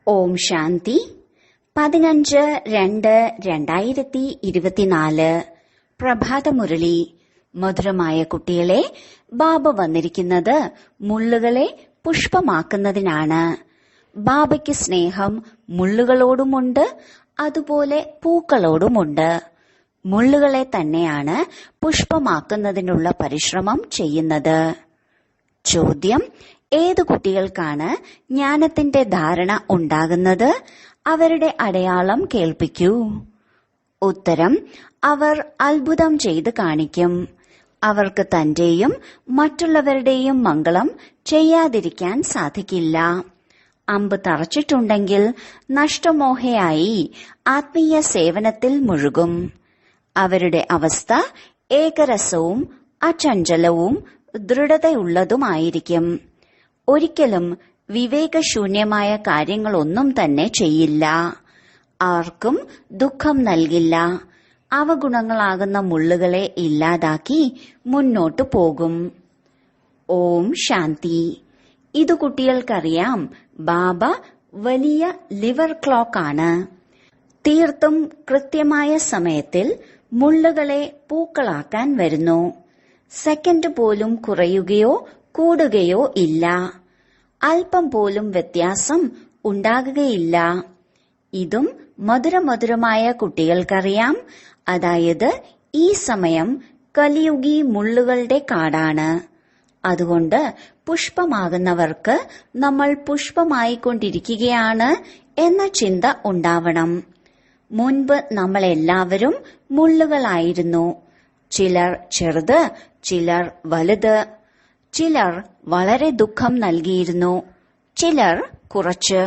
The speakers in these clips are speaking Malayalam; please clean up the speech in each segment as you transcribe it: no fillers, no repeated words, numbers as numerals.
ഓം ശാന്തി 15-2-2024 പ്രഭാതമുരളി. മധുരമായ കുട്ടികളെ, ബാബ വന്നിരിക്കുന്നത് മുള്ളുകളെ പുഷ്പമാക്കുന്നതിനാണ്. ബാബയ്ക്ക് സ്നേഹം മുള്ളുകളോടുമുണ്ട്, അതുപോലെ പൂക്കളോടുമുണ്ട്. മുള്ളുകളെ തന്നെയാണ് പുഷ്പമാക്കുന്നതിനുള്ള പരിശ്രമം ചെയ്യുന്നത്. ചോദ്യം: ഏതു കുട്ടികൾക്കാണ് ജ്ഞാനത്തിന്റെ ധാരണ ഉണ്ടാകുന്നത്? അവരുടെ അടയാളം കേൾപ്പിക്കൂ. ഉത്തരം: അവർ അത്ഭുതം ചെയ്ത് കാണിക്കും. അവർക്ക് തന്റെയും മറ്റുള്ളവരുടെയും മംഗളം ചെയ്യാതിരിക്കാൻ സാധിക്കില്ല. അമ്പ് തറച്ചിട്ടുണ്ടെങ്കിൽ നഷ്ടമോഹയായി ആത്മീയ സേവനത്തിൽ മുഴുകും. അവരുടെ അവസ്ഥ ഏകരസവും അചഞ്ചലവും ദൃഢതയുള്ളതുമായിരിക്കും. ഒരിക്കലും വിവേകശൂന്യമായ കാര്യങ്ങളൊന്നും തന്നെ ചെയ്യില്ല. ആർക്കും ദുഃഖം നൽകില്ല. അവഗുണങ്ങളാകുന്ന മുള്ളുകളെ ഇല്ലാതാക്കി മുന്നോട്ടു പോകും. ഓം ശാന്തി. ഇതു കുട്ടികൾക്കറിയാം. ബാബ വലിയ ലിവർ ക്ലോക്കാണ്. തീർത്തും കൃത്യമായ സമയത്തിൽ മുള്ളുകളെ പൂക്കളാക്കാൻ വരുന്നു. സെക്കൻഡ് പോലും കുറയുകയോ കൂടുകയോ ഇല്ല. അല്പം പോലും വ്യത്യാസം ഉണ്ടാകുകയില്ല. ഇതും മധുരമധുരമായ കുട്ടികൾക്കറിയാം. അതായത് ഈ സമയം കലിയുഗി മുള്ളുകളുടെ കാടാണ്. അതുകൊണ്ട് പുഷ്പമാകുന്നവർക്ക് നമ്മൾ പുഷ്പമായിക്കൊണ്ടിരിക്കുകയാണ് എന്ന ചിന്ത ഉണ്ടാവണം. മുൻപ് നമ്മളെല്ലാവരും മുള്ളുകളായിരുന്നു. ചിലർ ചെറുത്, ചിലർ വലുത്. ചിലർ വളരെ ദുഃഖം നൽകിയിരുന്നു, ചിലർ കുറച്ച്.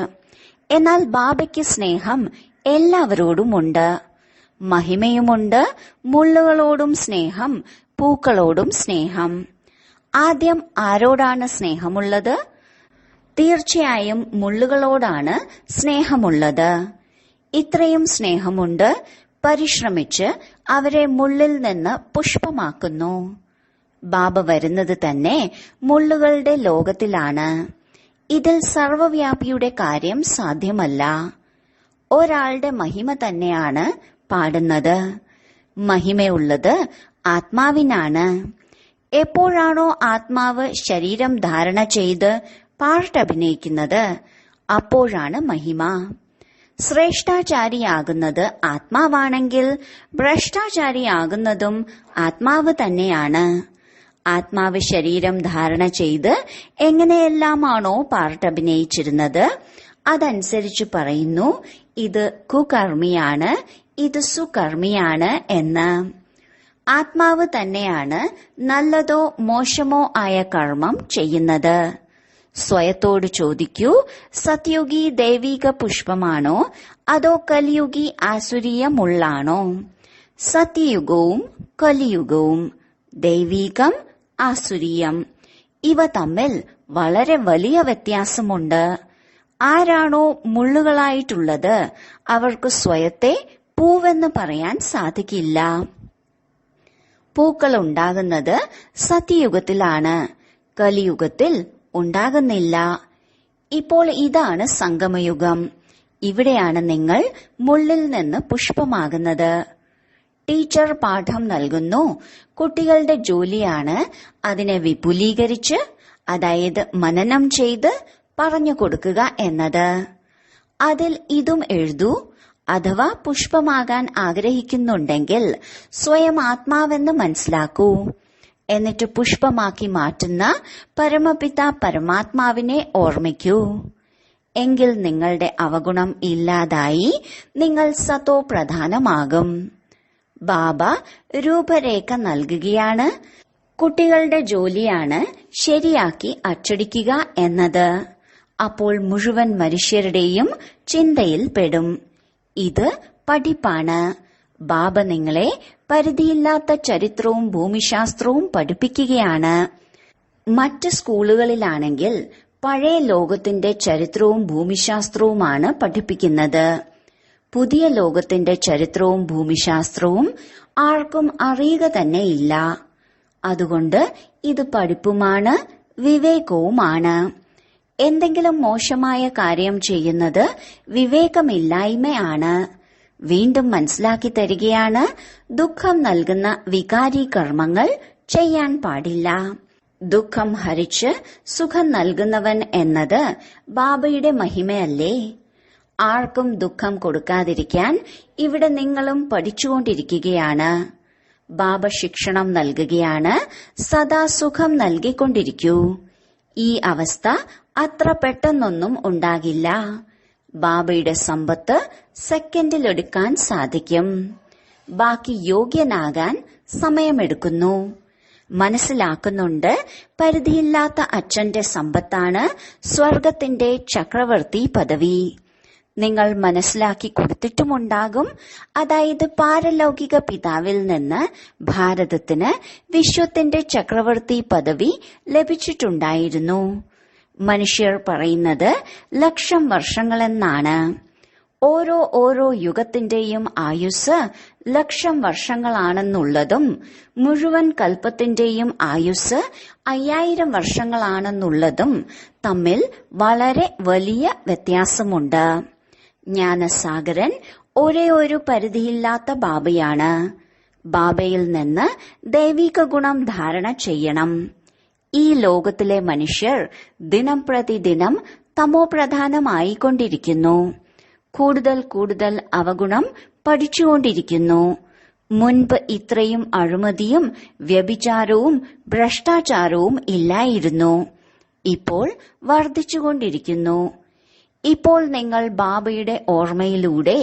എന്നാൽ ബാബയ്ക്ക് സ്നേഹം എല്ലാവരോടുമുണ്ട്, മഹിമയുമുണ്ട്. മുള്ളുകളോടും സ്നേഹം, പൂക്കളോടും സ്നേഹം. ആദ്യം ആരോടാണ് സ്നേഹമുള്ളത്? തീർച്ചയായും മുള്ളുകളോടാണ് സ്നേഹമുള്ളത്. ഇത്രയും സ്നേഹമുണ്ട്. പരിശ്രമിച്ച് അവരെ മുള്ളിൽ നിന്ന് പുഷ്പമാക്കുന്നു. ബാബ വരുന്നത് തന്നെ മുള്ളുകളുടെ ലോകത്തിലാണ്. ഇതിൽ സർവവ്യാപിയുടെ കാര്യം സാധ്യമല്ല. ഒരാളുടെ മഹിമ തന്നെയാണ് പാടുന്നത്. മഹിമയുള്ളത് ആത്മാവിനാണ്. എപ്പോഴാണോ ആത്മാവ് ശരീരം ധാരണ ചെയ്ത് പാട്ടഭിനയിക്കുന്നത്, അപ്പോഴാണ് മഹിമ. ശ്രേഷ്ഠാചാരിയാകുന്നത് ആത്മാവാണെങ്കിൽ ഭ്രഷ്ടാചാരിയാകുന്നതും ആത്മാവ് തന്നെയാണ്. ആത്മാവ് ശരീരം ധാരണ ചെയ്ത് എങ്ങനെയെല്ലാമാണോ പാട്ടഭിനയിച്ചിരുന്നത്, അതനുസരിച്ച് പറയുന്നു ഇത് കുകർമ്മിയാണ്, ഇത് സുകർമ്മിയാണ് എന്ന്. ആത്മാവ് തന്നെയാണ് നല്ലതോ മോശമോ ആയ കർമ്മം ചെയ്യുന്നത്. സ്വയത്തോട് ചോദിക്കൂ, സത്യുഗി ദൈവിക പുഷ്പമാണോ അതോ കലിയുഗി ആസുരീയ മുള്ളാണോ? സത്യയുഗവും കലിയുഗവും, ദൈവികം ആസുരീയം, ഇവ തമ്മിൽ വളരെ വലിയ വ്യത്യാസമുണ്ട്. ആരാണോ മുള്ളുകളായിട്ടുള്ളത് അവർക്ക് സ്വയത്തെ പൂവെന്ന് പറയാൻ സാധിക്കില്ല. പൂക്കൾ ഉണ്ടാകുന്നത് സത്യയുഗത്തിലാണ്, കലിയുഗത്തിൽ ഉണ്ടാകുന്നില്ല. ഇപ്പോൾ ഇതാണ് സംഗമയുഗം. ഇവിടെയാണ് നിങ്ങൾ മുള്ളിൽ നിന്ന് പുഷ്പമാകുന്നത്. ടീച്ചർ പാഠം നൽകുന്നു. കുട്ടികളുടെ ജോലിയാണ് അതിനെ വിപുലീകരിച്ച്, അതായത് മനനം ചെയ്ത് പറഞ്ഞു കൊടുക്കുക എന്നത്. അതിൽ ഇതും എഴുതൂ. അഥവാ പുഷ്പമാകാൻ ആഗ്രഹിക്കുന്നുണ്ടെങ്കിൽ സ്വയം ആത്മാവെന്ന് മനസ്സിലാക്കൂ. എന്നിട്ട് പുഷ്പമാക്കി മാറ്റുന്ന പരമപിത പരമാത്മാവിനെ ഓർമ്മിക്കൂ. എങ്കിൽ നിങ്ങളുടെ അവഗുണം ഇല്ലാതായി നിങ്ങൾ സതോ പ്രധാനമാകും. ബാബ രൂപരേഖ നൽകുകയാണ്. കുട്ടികളുടെ ജോലിയാണ് ശരിയാക്കി അച്ചടിക്കുക എന്നത്. അപ്പോൾ മുഴുവൻ മനുഷ്യരുടെയും ചിന്തയിൽ പെടും. ഇത് പഠിപ്പാണ്. ബാബ നിങ്ങളെ പരിധിയില്ലാത്ത ചരിത്രവും ഭൂമിശാസ്ത്രവും പഠിപ്പിക്കുകയാണ്. മറ്റ് സ്കൂളുകളിലാണെങ്കിൽ പഴയ ലോകത്തിന്റെ ചരിത്രവും ഭൂമിശാസ്ത്രവുമാണ് പഠിപ്പിക്കുന്നത്. പുതിയ ലോകത്തിന്റെ ചരിത്രവും ഭൂമിശാസ്ത്രവും ആർക്കും അറിയുക തന്നെയില്ല. അതുകൊണ്ട് ഇത് പഠിപ്പുമാണ്, വിവേകവുമാണ്. എന്തെങ്കിലും മോശമായ കാര്യം ചെയ്യുന്നത് വിവേകമില്ലായ്മയാണ്. വീണ്ടും മനസ്സിലാക്കി തരികയാണ്, ദുഃഖം നൽകുന്ന വികാരി കർമ്മങ്ങൾ ചെയ്യാൻ പാടില്ല. ദുഃഖം ഹരിച്ച് സുഖം നൽകുന്നവൻ എന്നത് ബാബയുടെ മഹിമയല്ലേ? ആർക്കും ദുഃഖം കൊടുക്കാതിരിക്കാൻ ഇവിടെ നിങ്ങളും പഠിച്ചുകൊണ്ടിരിക്കുകയാണ്. ബാബ ശിക്ഷണം നൽകുകയാണ്, സദാ സുഖം നൽകിക്കൊണ്ടിരിക്കൂ. ഈ അവസ്ഥ അത്ര പെട്ടെന്നൊന്നും ഉണ്ടാകില്ല. ബാബയുടെ സമ്പത്ത് സെക്കൻഡിലെടുക്കാൻ സാധിക്കും. ബാക്കി യോഗ്യനാകാൻ സമയമെടുക്കുന്നു. മനസ്സിലാക്കുന്നുണ്ട്, പരിധിയില്ലാത്ത അച്ഛന്റെ സമ്പത്താണ് സ്വർഗത്തിന്റെ ചക്രവർത്തി പദവി. നിങ്ങൾ മനസ്സിലാക്കി കൊടുത്തിട്ടുമുണ്ടാകും. അതായത് പാരലൗകിക പിതാവിൽ നിന്ന് ഭാരതത്തിന് വിശ്വത്തിന്റെ ചക്രവർത്തി പദവി ലഭിച്ചിട്ടുണ്ടായിരുന്നു. മനുഷ്യർ പറയുന്നത് 1,00,000 വർഷങ്ങളെന്നാണ്. ഓരോ യുഗത്തിന്റെയും ആയുസ് 1,00,000 വർഷങ്ങളാണെന്നുള്ളതും മുഴുവൻ കൽപ്പത്തിന്റെയും ആയുസ് 5000 വർഷങ്ങളാണെന്നുള്ളതും തമ്മിൽ വളരെ വലിയ വ്യത്യാസമുണ്ട്. ജ്ഞാനസാഗരൻ ഒരു പരിധിയില്ലാത്ത ബാബയാണ്. ബാബയിൽ നിന്ന് ദൈവിക ഗുണം ധാരണ ചെയ്യണം. ഈ ലോകത്തിലെ മനുഷ്യർ ദിനം പ്രതിദിനം തമോപ്രധാനമായിക്കൊണ്ടിരിക്കുന്നു. കൂടുതൽ കൂടുതൽ അവഗുണം പഠിച്ചുകൊണ്ടിരിക്കുന്നു. മുൻപ് ഇത്രയും അഴിമതിയും വ്യഭിചാരവും ഭ്രഷ്ടാചാരവും ഇല്ലായിരുന്നു. ഇപ്പോൾ വർദ്ധിച്ചുകൊണ്ടിരിക്കുന്നു. ഇപ്പോൾ നിങ്ങൾ ബാബയുടെ ഓർമ്മയിലൂടെ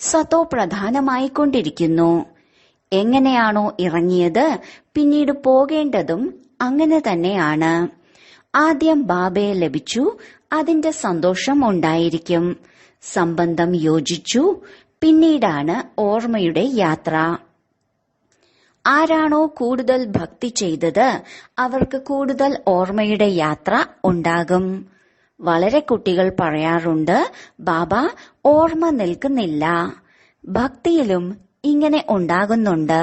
സതോ പ്രധാനമായിക്കൊണ്ടിരിക്കുന്നു. എങ്ങനെയാണോ ഇറങ്ങിയത് പിന്നീട് പോകേണ്ടതും അങ്ങനെ തന്നെയാണ്. ആദ്യം ബാബയെ ലഭിച്ചു, അതിന്റെ സന്തോഷം ഉണ്ടായിരിക്കും. സംബന്ധം യോജിച്ചു, പിന്നീടാണ് ഓർമ്മയുടെ യാത്ര. ആരാണോ കൂടുതൽ ഭക്തി ചെയ്തത് അവർക്ക് കൂടുതൽ ഓർമ്മയുടെ യാത്ര ഉണ്ടാകും. വളരെ കുട്ടികൾ പറയാറുണ്ട്, ബാബ ഓർമ്മ നിൽക്കുന്നില്ല. ഭക്തിയിലും ഇങ്ങനെ ഉണ്ടാകുന്നുണ്ട്.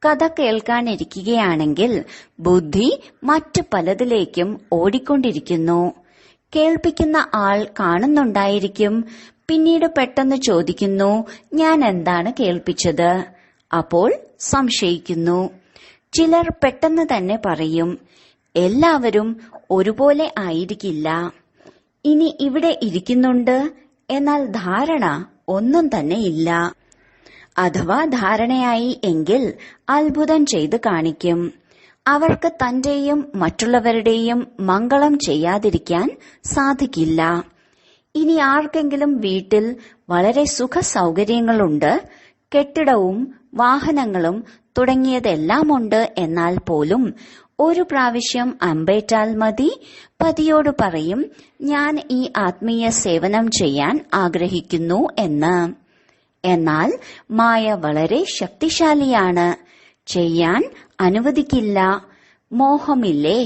കഥ കേൾക്കാനിരിക്കുകയാണെങ്കിൽ ബുദ്ധി മറ്റു പലതിലേക്കും ഓടിക്കൊണ്ടിരിക്കുന്നു. കേൾപ്പിക്കുന്ന ആൾ കാണുന്നുണ്ടായിരിക്കും. പിന്നീട് പെട്ടെന്ന് ചോദിക്കുന്നു, ഞാൻ എന്താണ് കേൾപ്പിച്ചത്? അപ്പോൾ സംശയിക്കുന്നു. ചിലർ പെട്ടെന്ന് തന്നെ പറയും, എല്ലാവരും ഒരുപോലെ ആയിരിക്കില്ല. ഇനി ഇവിടെ ഇരിക്കുന്നുണ്ട്, എന്നാൽ ധാരണ ഒന്നും തന്നെ ഇല്ല. അഥവാ ധാരണയായി എങ്കിൽ അത്ഭുതം ചെയ്ത് കാണിക്കും. അവർക്ക് തന്റെയും മറ്റുള്ളവരുടെയും മംഗളം ചെയ്യാതിരിക്കാൻ സാധിക്കില്ല. ഇനി ആർക്കെങ്കിലും വീട്ടിൽ വളരെ സുഖ സൗകര്യങ്ങളുണ്ട്, കെട്ടിടവും വാഹനങ്ങളും തുടങ്ങിയതെല്ലാമുണ്ട്, എന്നാൽ പോലും ഒരു പ്രാവശ്യം അമ്പേറ്റാൽ മതി. പതിയോട് പറയും, ഞാൻ ഈ ആത്മീയ സേവനം ചെയ്യാൻ ആഗ്രഹിക്കുന്നു എന്ന്. എന്നാൽ മായ വളരെ ശക്തിശാലിയാണ്. ചെയ്യാൻ അനുവദിക്കില്ല. മോഹമില്ലേ?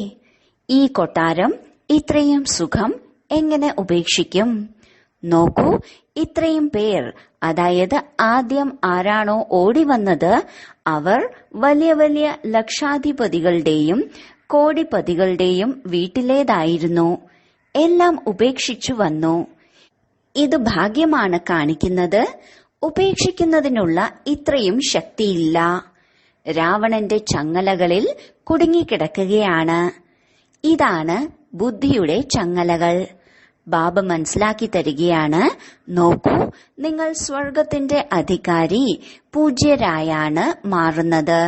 ഈ കൊട്ടാരം ഇത്രയും സുഖം എങ്ങനെ ഉപേക്ഷിക്കും? നോക്കൂ, ഇത്രയും പേർ, അതായത് ആദ്യം ആരാണോ ഓടി വന്നത് അവർ വലിയ വലിയ ലക്ഷാധിപതികളുടെയും കോടിപതികളുടെയും വീട്ടിലേതായിരുന്നു. എല്ലാം ഉപേക്ഷിച്ചു വന്നു. ഇത് ഭാഗ്യമാണ് കാണിക്കുന്നത്. ഉപേക്ഷിക്കുന്നതിനുള്ള ഇത്രയും ശക്തിയില്ല. രാവണന്റെ ചങ്ങലകളിൽ കുടുങ്ങിക്കിടക്കുകയാണ്. ഇതാണ് ബുദ്ധിയുടെ ചങ്ങലകൾ. ബാബ മനസ്സിലാക്കി തരികയാണ്, നോക്കൂ, നിങ്ങൾ സ്വർഗത്തിന്റെ അധികാരി പൂജ്യരായാണ് മാറുന്നത്.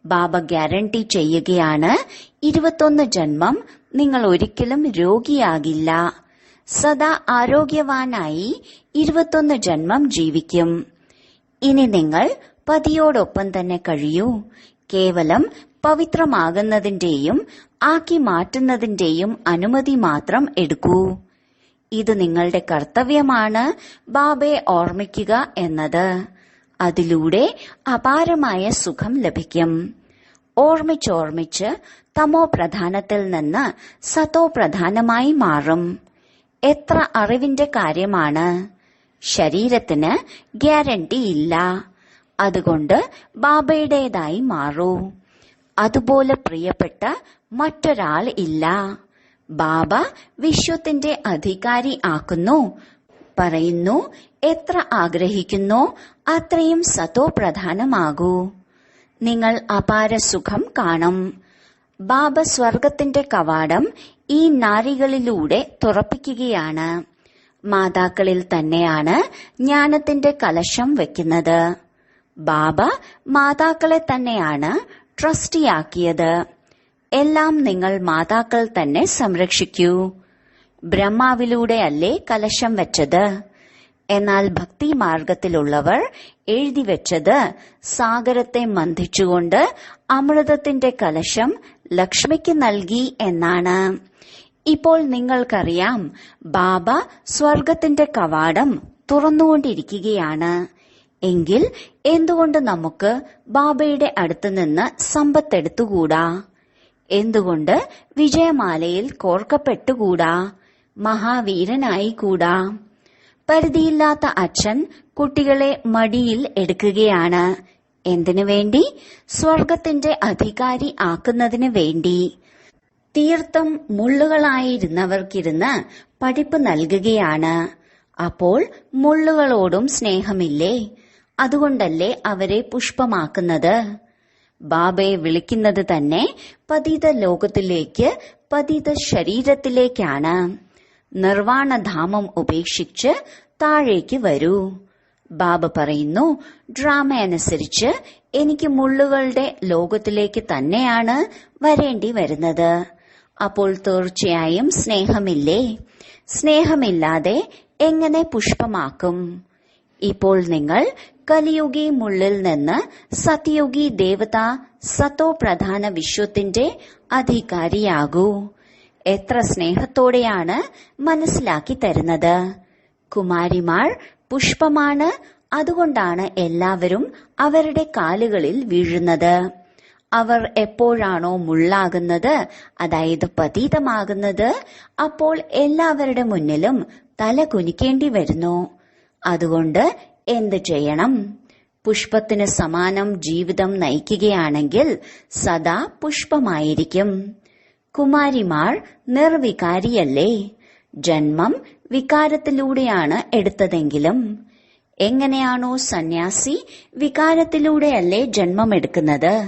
ബാബ ഗ്യാരണ്ടി ചെയ്യുകയാണ്, 21 ജന്മം നിങ്ങൾ ഒരിക്കലും രോഗിയാകില്ല. സദാ ആരോഗ്യവാനായി 21 ജന്മം ജീവിക്കും. ഇനി നിങ്ങൾ പതിയോടൊപ്പം തന്നെ കഴിയൂ. കേവലം പവിത്രമാകുന്നതിന്റെയും ആക്കി മാറ്റുന്നതിന്റെയും അനുമതി മാത്രം എടുക്കൂ. ഇത് നിങ്ങളുടെ കർത്തവ്യമാണ്, ബാബയെ ഓർമ്മിക്കുക എന്നത്. അതിലൂടെ അപാരമായ സുഖം ലഭിക്കും. ഓർമ്മിച്ചോർമ്മിച്ച് തമോ പ്രധാനത്തിൽ നിന്ന് സതോ പ്രധാനമായി മാറും. എത്ര അറിവിന്റെ കാര്യമാണ്. ശരീരത്തിന് ഗ്യാരണ്ടി ഇല്ല. അതുകൊണ്ട് ബാബയുടേതായി മാറൂ. അതുപോലെ പ്രിയപ്പെട്ട മറ്റൊരാൾ ഇല്ല. ബാബ വിശ്വത്തിന്റെ അധികാരി ആക്കുന്നു. പറയുന്നു, എത്ര ആഗ്രഹിക്കുന്നോ അത്രയും സതോ പ്രധാനമാകൂ. നിങ്ങൾ അപാര സുഖം കാണും. ബാബ സ്വർഗത്തിന്റെ കവാടം ഈ നാരികളിലൂടെ തുറപ്പിക്കുകയാണ്. മാതാക്കളിൽ തന്നെയാണ് ജ്ഞാനത്തിന്റെ കലശം വെക്കുന്നത്. ബാബ മാതാക്കളെ തന്നെയാണ് ട്രസ്റ്റിയാക്കിയത്. എല്ലാം നിങ്ങൾ മാതാക്കൾ തന്നെ സംരക്ഷിക്കൂ. ബ്രഹ്മാവിലൂടെയല്ലേ കലശം വെച്ചത്. എന്നാൽ ഭക്തി മാർഗത്തിലുള്ളവർ എഴുതി വെച്ചത് സാഗരത്തെ മന്ദിച്ചുകൊണ്ട് അമൃതത്തിന്റെ കലശം ലക്ഷ്മിക്ക് നൽകി എന്നാണ്. ഇപ്പോൾ നിങ്ങൾക്കറിയാം, ബാബ സ്വർഗത്തിന്റെ കവാടം തുറന്നുകൊണ്ടിരിക്കുകയാണ്. എങ്കിൽ എന്തുകൊണ്ട് നമുക്ക് ബാബയുടെ അടുത്തുനിന്ന് സമ്പത്തെടുത്തുകൂടാ? എന്തുകൊണ്ട് വിജയമാലയിൽ കോർക്കപ്പെട്ടുകൂടാ? മഹാവീരനായിക്കൂടാ? പരിധിയില്ലാത്ത അച്ഛൻ കുട്ടികളെ മടിയിൽ എടുക്കുകയാണ്. എന്തിനു വേണ്ടി? സ്വർഗത്തിന്റെ അധികാരി ആക്കുന്നതിന് വേണ്ടി. തീർത്തും മുള്ളുകളായിരുന്നവർക്കിരുന്ന് പഠിപ്പ് നൽകുകയാണ്. അപ്പോൾ മുള്ളുകളോടും സ്നേഹമില്ലേ? അതുകൊണ്ടല്ലേ അവരെ പുഷ്പമാക്കുന്നത്. ബാബയെ വിളിക്കുന്നത് തന്നെ പതിത ലോകത്തിലേക്ക്, പതിത ശരീരത്തിലേക്കാണ്. നിർവാണധാമം ഉപേക്ഷിച്ച് താഴേക്ക് വരൂ. ബാബ പറയുന്നു, ഡ്രാമ അനുസരിച്ച് എനിക്ക് മുള്ളുകളുടെ ലോകത്തിലേക്ക് തന്നെയാണ് വരേണ്ടി വരുന്നത്. അപ്പോൾ തീർച്ചയായും സ്നേഹമില്ലേ? സ്നേഹമില്ലാതെ എങ്ങനെ പുഷ്പമാക്കും? ഇപ്പോൾ നിങ്ങൾ കലിയുഗി മുള്ളിൽ നിന്ന് സത്യയുഗി ദേവത സത്തോ പ്രധാന വിശ്വത്തിന്റെ അധികാരിയാകൂ. എത്ര സ്നേഹത്തോടെയാണ് മനസ്സിലാക്കി തരുന്നത്. കുമാരിമാർ പുഷ്പമാണ്. അതുകൊണ്ടാണ് എല്ലാവരും അവരുടെ കാലുകളിൽ വീഴുന്നത്. അവർ എപ്പോഴാണോ മുള്ളാകുന്നത്, അതായത് പതീതമാകുന്നത്, അപ്പോൾ എല്ലാവരുടെ മുന്നിലും തല കുനിക്കേണ്ടി വരുന്നു. അതുകൊണ്ട് എന്ത് ചെയ്യണം? പുഷ്പത്തിന് സമാനം ജീവിതം നയിക്കുകയാണെങ്കിൽ സദാ പുഷ്പമായിരിക്കും. കുമാരിമാർ നിർവികാരിയല്ലേ? ജന്മം വികാരത്തിലൂടെയാണ് എടുത്തതെങ്കിലും എങ്ങനെയാണോ സന്യാസി വികാരത്തിലൂടെയല്ലേ ജന്മമെടുക്കുന്നത്?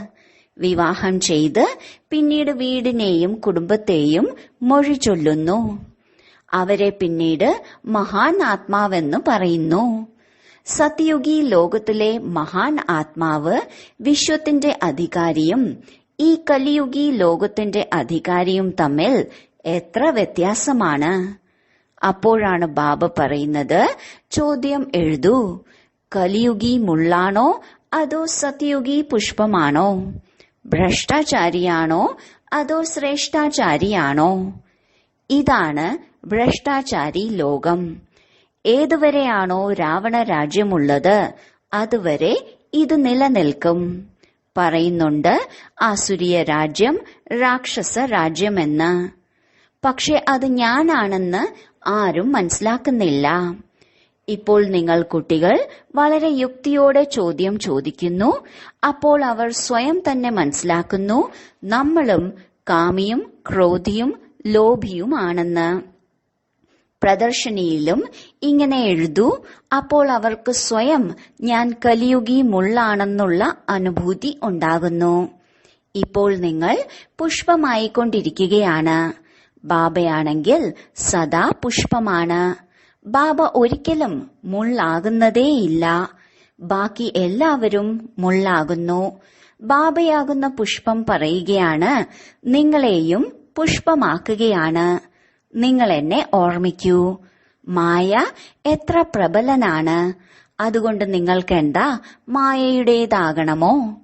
വിവാഹം ചെയ്ത് പിന്നീട് വീടിനെയും കുടുംബത്തെയും മൊഴി ചൊല്ലുന്നു. അവരെ പിന്നീട് മഹാൻ ആത്മാവെന്ന് പറയുന്നു. സത്യയുഗി ലോകത്തിലെ മഹാൻ ആത്മാവ് വിശ്വത്തിന്റെ അധികാരിയും ഈ കലിയുഗി ലോകത്തിന്റെ അധികാരിയും തമ്മിൽ എത്ര വ്യത്യാസമാണ്. അപ്പോഴാണ് ബാബ പറയുന്നത്, ചോദ്യം എഴുതൂ. കലിയുഗി മുള്ളാണോ അതോ സത്യയുഗി പുഷ്പമാണോ? ഭ്രഷ്ടാചാരിയാണോ അതോ ശ്രേഷ്ഠാചാരിയാണോ? ഇതാണ് ഭ്രഷ്ടാചാരി ലോകം. ഏതുവരെയാണോ രാവണ രാജ്യമുള്ളത് അതുവരെ ഇത് നിലനിൽക്കും. പറയുന്നുണ്ട് ആസുരീയ രാജ്യം, രാക്ഷസ രാജ്യമെന്ന്. പക്ഷെ അത് ഞാനാണെന്ന് ആരും മനസ്സിലാക്കുന്നില്ല. ഇപ്പോൾ നിങ്ങൾ കുട്ടികൾ വളരെ യുക്തിയോടെ ചോദ്യം ചോദിക്കുന്നു. അപ്പോൾ അവർ സ്വയം തന്നെ മനസ്സിലാക്കുന്നു, നമ്മളും കാമിയും ക്രോധിയും ലോഭിയുമാണെന്ന്. പ്രദർശനിയിലും ഇങ്ങനെ എഴുതൂ. അപ്പോൾ അവർക്ക് സ്വയം ഞാൻ കലിയുഗി മുള്ളാണെന്നുള്ള അനുഭൂതി ഉണ്ടാകുന്നു. ഇപ്പോൾ നിങ്ങൾ പുഷ്പമായിക്കൊണ്ടിരിക്കുകയാണ്. ബാബയാണെങ്കിൽ സദാ പുഷ്പമാണ്. ബാബ ഒരിക്കലും മുള്ളാകുന്നതേയില്ല. ബാക്കി എല്ലാവരും മുള്ളാകുന്നു. ബാബയാകുന്ന പുഷ്പം പറയുകയാണ്, നിങ്ങളെയും പുഷ്പമാക്കുകയാണ്. നിങ്ങൾ എന്നെ ഓർമ്മിക്കൂ. മായ എത്ര പ്രബലനാണ്. അതുകൊണ്ട് നിങ്ങൾക്കെന്താ മായയുടേതാകണമോ?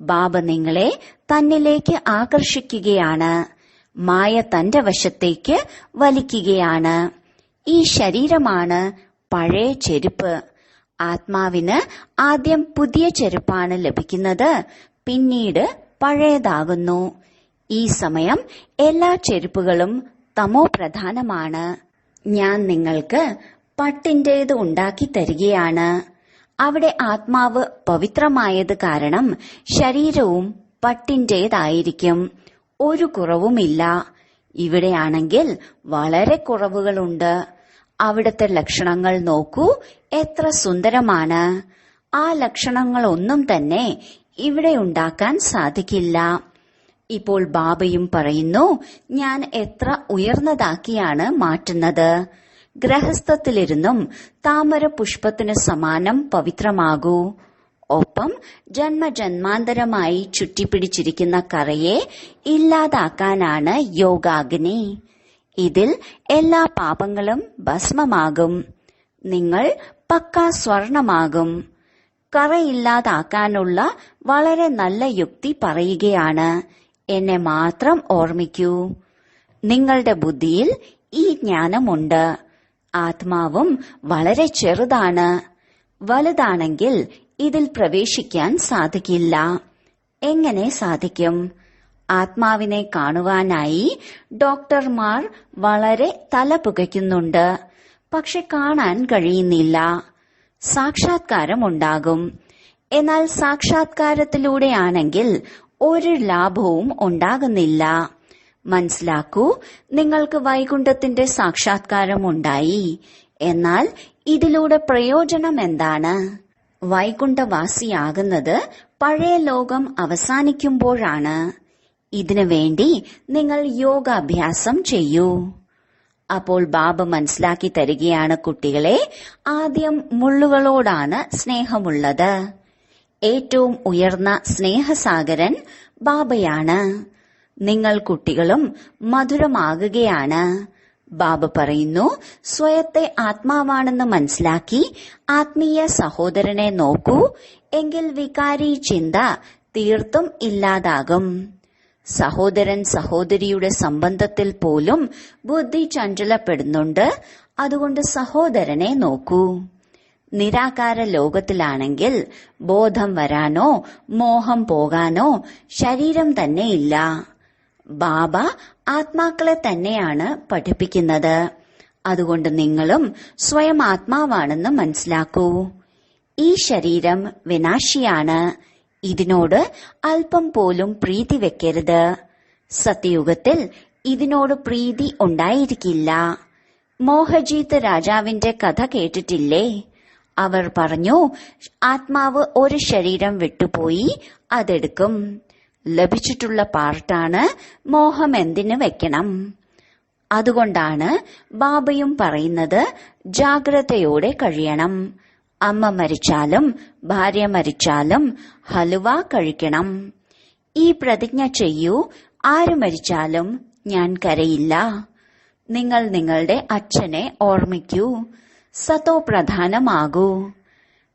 ബാബ നിങ്ങളെ തന്നിലേക്ക് ആകർഷിക്കുകയാണ്. മായ തന്റെ വശത്തേക്ക് വലിക്കുകയാണ്. ഈ ശരീരമാണ് പഴയ ചെരുപ്പ്. ആത്മാവിന് ആദ്യം പുതിയ ചെരുപ്പാണ് ലഭിക്കുന്നത്, പിന്നീട് പഴയതാകുന്നു. ഈ സമയം എല്ലാ ചെരുപ്പുകളും തമോ പ്രധാനമാണ്. ഞാൻ നിങ്ങൾക്ക് പട്ടിന്റേത് ഉണ്ടാക്കി തരികയാണ്. അവിടെ ആത്മാവ് പവിത്രമായത് കാരണം ശരീരവും പട്ടിന്റേതായിരിക്കും. ഒരു കുറവുമില്ല. ഇവിടെയാണെങ്കിൽ വളരെ കുറവുകളുണ്ട്. അവിടുത്തെ ലക്ഷണങ്ങൾ നോക്കൂ, എത്ര സുന്ദരമാണ്. ആ ലക്ഷണങ്ങളൊന്നും തന്നെ ഇവിടെ ഉണ്ടാക്കാൻ സാധിക്കില്ല. ഇപ്പോൾ ബാബയും പറയുന്നു, ഞാൻ എത്ര ഉയർന്നതാക്കിയാണ് മാറ്റുന്നത്. ഗ്രഹസ്ഥത്തിലിരുന്നും താമര പുഷ്പത്തിനു സമാനം പവിത്രമാകൂ. ഒപ്പം ജന്മജന്മാന്തരമായി ചുറ്റിപ്പിടിച്ചിരിക്കുന്ന കറയെ ഇല്ലാതാക്കാനാണ് യോഗാഗ്നി. ഇതിൽ എല്ലാ പാപങ്ങളും ഭസ്മമാകും. നിങ്ങൾ പക്കാ സ്വർണമാകും. കറയില്ലാതാക്കാനുള്ള വളരെ നല്ല യുക്തി പറയുകയാണ്. എന്നെ മാത്രം ഓർമ്മിക്കൂ. നിങ്ങളുടെ ബുദ്ധിയിൽ ഈ ജ്ഞാനമുണ്ട്. ആത്മാവും വളരെ ചെറുതാണ്. വലുതാണെങ്കിൽ ഇതിൽ പ്രവേശിക്കാൻ സാധിക്കില്ല. എങ്ങനെ സാധിക്കും? ആത്മാവിനെ കാണുവാനായി ഡോക്ടർമാർ വളരെ തല പുകയ്ക്കുന്നുണ്ട്. പക്ഷെ കാണാൻ കഴിയുന്നില്ല. സാക്ഷാത്കാരമുണ്ടാകും. എന്നാൽ സാക്ഷാത്കാരത്തിലൂടെയാണെങ്കിൽ ഒരു ലാഭവും ഉണ്ടാകുന്നില്ല. മനസ്സിലാക്കൂ, നിങ്ങൾക്ക് വൈകുണ്ഠത്തിന്റെ സാക്ഷാത്കാരമുണ്ടായി. എന്നാൽ ഇതിലൂടെ പ്രയോജനം എന്താണ്? വൈകുണ്ഠവാസിയാകുന്നത് പഴയ ലോകം അവസാനിക്കുമ്പോഴാണ്. ഇതിനു വേണ്ടി നിങ്ങൾ യോഗാഭ്യാസം ചെയ്യൂ. അപ്പോൾ ബാബ മനസ്സിലാക്കി തരികയാണ്, കുട്ടികളെ, ആദ്യം മുള്ളുകളോടാണ് സ്നേഹമുള്ളത്. ഏറ്റവും ഉയർന്ന സ്നേഹസാഗരൻ ബാബയാണ്. നിങ്ങൾ കുട്ടികളും മധുരമാകുകയാണ്. ബാബ പറയുന്നു, സ്വയത്തെ ആത്മാവാണെന്ന് മനസ്സിലാക്കി ആത്മീയ സഹോദരനെ നോക്കൂ, എങ്കിൽ വികാരി ചിന്ത തീർത്തും ഇല്ലാതാകും. സഹോദരൻ സഹോദരിയുടെ സംബന്ധത്തിൽ പോലും ബുദ്ധി ചഞ്ചലപ്പെടുന്നുണ്ട്. അതുകൊണ്ട് സഹോദരനെ നോക്കൂ. നിരാകാര ലോകത്തിലാണെങ്കിൽ ബോധം വരാനോ മോഹം പോകാനോ ശരീരം തന്നെ ഇല്ല. ബാബ ആത്മാക്കളെ തന്നെയാണ് പഠിപ്പിക്കുന്നത്. അതുകൊണ്ട് നിങ്ങളും സ്വയം ആത്മാവാണെന്ന് മനസ്സിലാക്കൂ. ഈ ശരീരം വിനാശിയാണ്. ഇതിനോട് അല്പം പോലും പ്രീതി വെക്കരുത്. സത്യയുഗത്തിൽ ഇതിനോട് പ്രീതി ഉണ്ടായിരിക്കില്ല. മോഹജീത്ത് രാജാവിന്റെ കഥ കേട്ടിട്ടില്ലേ? അവർ പറഞ്ഞു, ആത്മാവ് ഒരു ശരീരം വിട്ടുപോയി, അതെടുക്കും. ലഭിച്ചിട്ടുള്ള പാർട്ടാണ്. മോഹം എന്തിനു വെക്കണം? അതുകൊണ്ടാണ് ബാബയും പറയുന്നത്, ജാഗ്രതയോടെ കഴിയണം. അമ്മ മരിച്ചാലും ഭാര്യ മരിച്ചാലും ഹലുവ കഴിക്കണം. ഈ പ്രതിജ്ഞ ചെയ്യൂ, ആര് മരിച്ചാലും ഞാൻ കരയില്ല. നിങ്ങൾ നിങ്ങളുടെ അച്ഛനെ ഓർമ്മിക്കൂ. സതോ പ്രധാനമാകൂ.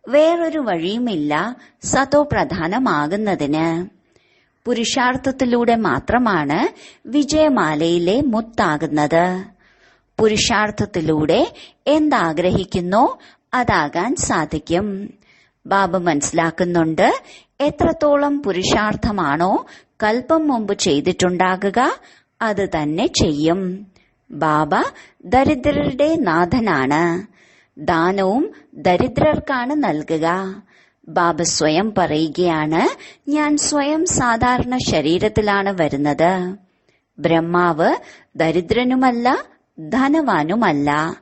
വേറൊരു വഴിയുമില്ല സതോ പ്രധാനമാകുന്നതിന്. പുരുഷാർത്ഥത്തിലൂടെ മാത്രമാണ് വിജയമാലയിലെ മുത്താകുന്നത്. പുരുഷാർത്ഥത്തിലൂടെ എന്താഗ്രഹിക്കുന്നോ അതാകാൻ സാധിക്കും. ബാബ മനസ്സിലാക്കുന്നുണ്ട്, എത്രത്തോളം പുരുഷാർത്ഥമാണോ കൽപ്പം മുമ്പ് ചെയ്തിട്ടുണ്ടാകുക, അത് തന്നെ ചെയ്യും. ബാബ ദരിദ്രരുടെ നാഥനാണ്. ദാനവും ദരിദ്രർക്കാണ് നൽകുക. ബാബ സ്വയം പറയുകയാണ്, ഞാൻ സ്വയം സാധാരണ ശരീരത്തിലാണ് വരുന്നത്. ബ്രഹ്മാവ് ദരിദ്രനുമല്ല ധനവാനുമല്ല.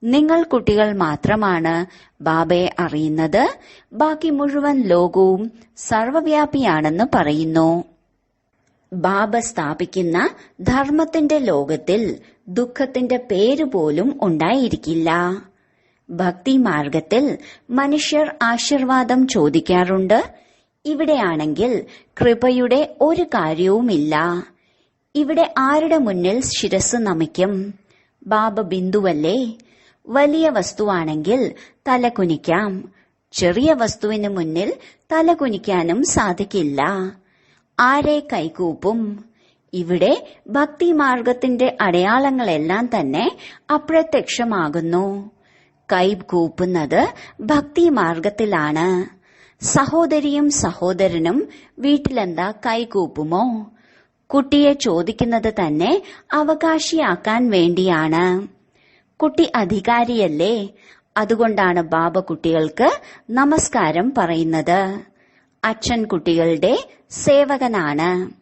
നിങ്ങൾ കുട്ടികൾ മാത്രമാണ് ബാബയെ അറിയുന്നത്. ബാക്കി മുഴുവൻ ലോകവും സർവവ്യാപിയാണെന്ന് പറയുന്നു. ബാബ സ്ഥാപിക്കുന്ന ധർമ്മത്തിന്റെ ലോകത്തിൽ ദുഃഖത്തിന്റെ പേരുപോലും ഉണ്ടായിരിക്കില്ല. ഭക്തി മാർഗത്തിൽ മനുഷ്യർ ആശീർവാദം ചോദിക്കാറുണ്ട്. ഇവിടെയാണെങ്കിൽ കൃപയുടെ ഒരു കാര്യവുമില്ല. ഇവിടെ ആരുടെ മുന്നിൽ ശിരസ് നമിക്കും? ബാബ ബിന്ദുവല്ലേ. വലിയ വസ്തുവാണെങ്കിൽ തല കുനിക്കാം. ചെറിയ വസ്തുവിന് മുന്നിൽ തല കുനിക്കാനും സാധിക്കില്ല. ആരെ കൈകൂപ്പും? ഇവിടെ ഭക്തിമാർഗത്തിന്റെ അടയാളങ്ങളെല്ലാം തന്നെ അപ്രത്യക്ഷമാകുന്നു. കൈ കൂപ്പുന്നത് ഭക്തിമാർഗത്തിലാണ്. സഹോദരിയും സഹോദരനും വീട്ടിലെന്താ കൈകൂപ്പുമോ? കുട്ടിയെ ചോദിക്കുന്നത് തന്നെ അവകാശിയാക്കാൻ വേണ്ടിയാണ്. കുട്ടി അധികാരിയല്ലേ. അതുകൊണ്ടാണ് ബാബ കുട്ടികൾക്ക് നമസ്കാരം പറയുന്നത്. അച്ഛൻ കുട്ടികളുടെ സേവകനാണ്.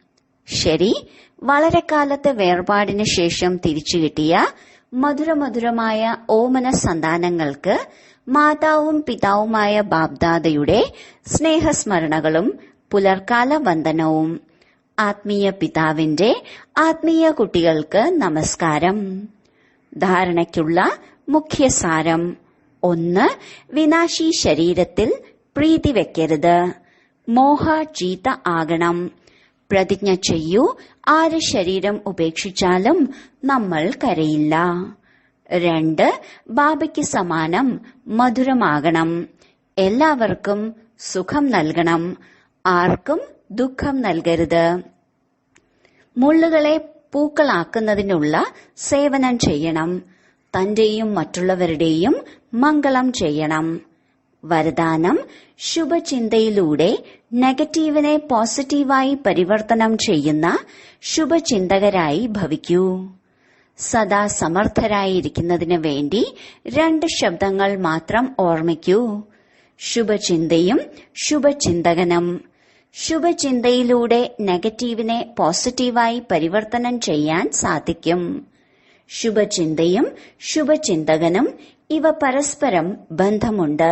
ശരി, വളരെ കാലത്തെ വേർപാടിന് ശേഷം തിരിച്ചു കിട്ടിയ മധുരമധുരമായ ഓമന സന്താനങ്ങൾക്ക് മാതാവും പിതാവുമായ ബാബ്ദാദയുടെ സ്നേഹസ്മരണകളും പുലർക്കാല വന്ദനവും. ആത്മീയ പിതാവിന്റെ ആത്മീയ കുട്ടികൾക്ക് നമസ്കാരം. ധാരണയ്ക്കുള്ള മുഖ്യസാരം: 1. വിനാശി ശരീരത്തിൽ പ്രീതി വെക്കരുത്. മോഹജീത ആകണം. പ്രതിജ്ഞ ചെയ്യൂ, ആര് ശരീരം ഉപേക്ഷിച്ചാലും നമ്മൾ കരയില്ല. 2. ബാബയ്ക്ക് സമാനം മധുരമാകണം. എല്ലാവർക്കും സുഖം നൽകണം. ആർക്കും ദുഃഖം നൽകരുത്. മുള്ളുകളെ പൂക്കളാക്കുന്നതിനുള്ള സേവനം ചെയ്യണം. തന്റെയും മറ്റുള്ളവരുടെയും മംഗളം ചെയ്യണം. വരദാനം: ശുഭചിന്തയിലൂടെ നെഗറ്റീവിനെ പോസിറ്റീവായി പരിവർത്തനം ചെയ്യുന്ന ശുഭചിന്തകരായി ഭവിക്കൂ. സദാ സമർത്ഥരായിരിക്കുന്നതിന് വേണ്ടി 2 ശബ്ദങ്ങൾ മാത്രം ഓർമ്മിക്കൂ: ശുഭചിന്തയും ശുഭചിന്തകനും. ശുഭചിന്തയിലൂടെ നെഗറ്റീവിനെ പോസിറ്റീവായി പരിവർത്തനം ചെയ്യാൻ സാധിക്കും. ശുഭചിന്തയും ശുഭചിന്തകനും ഇവ പരസ്പരം ബന്ധമുണ്ട്.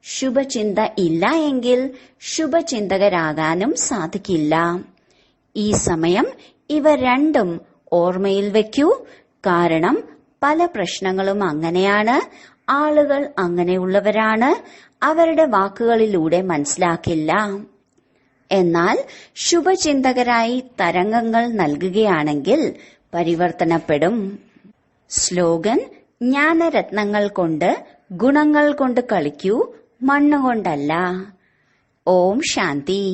ശുഭചിന്ത ഇല്ല എങ്കിൽ ശുഭചിന്തകരാകാനും സാധിക്കില്ല. ഈ സമയം ഇവ രണ്ടും ഓർമ്മയിൽ വയ്ക്കൂ. കാരണം പല പ്രശ്നങ്ങളും അങ്ങനെയാണ്. ആളുകൾ അങ്ങനെയുള്ളവരാണ്. അവരുടെ വാക്കുകളിലൂടെ മനസ്സിലാക്കില്ല. എന്നാൽ ശുഭചിന്തകരായി തരംഗങ്ങൾ നൽകുകയാണെങ്കിൽ പരിവർത്തനപ്പെടും. സ്ലോഗൻ: ജ്ഞാനരത്നങ്ങൾ കൊണ്ട് ഗുണങ്ങൾ കൊണ്ട് കളിക്കൂ, മണ്ണുകൊണ്ടല്ല. ഓം ശാന്തി.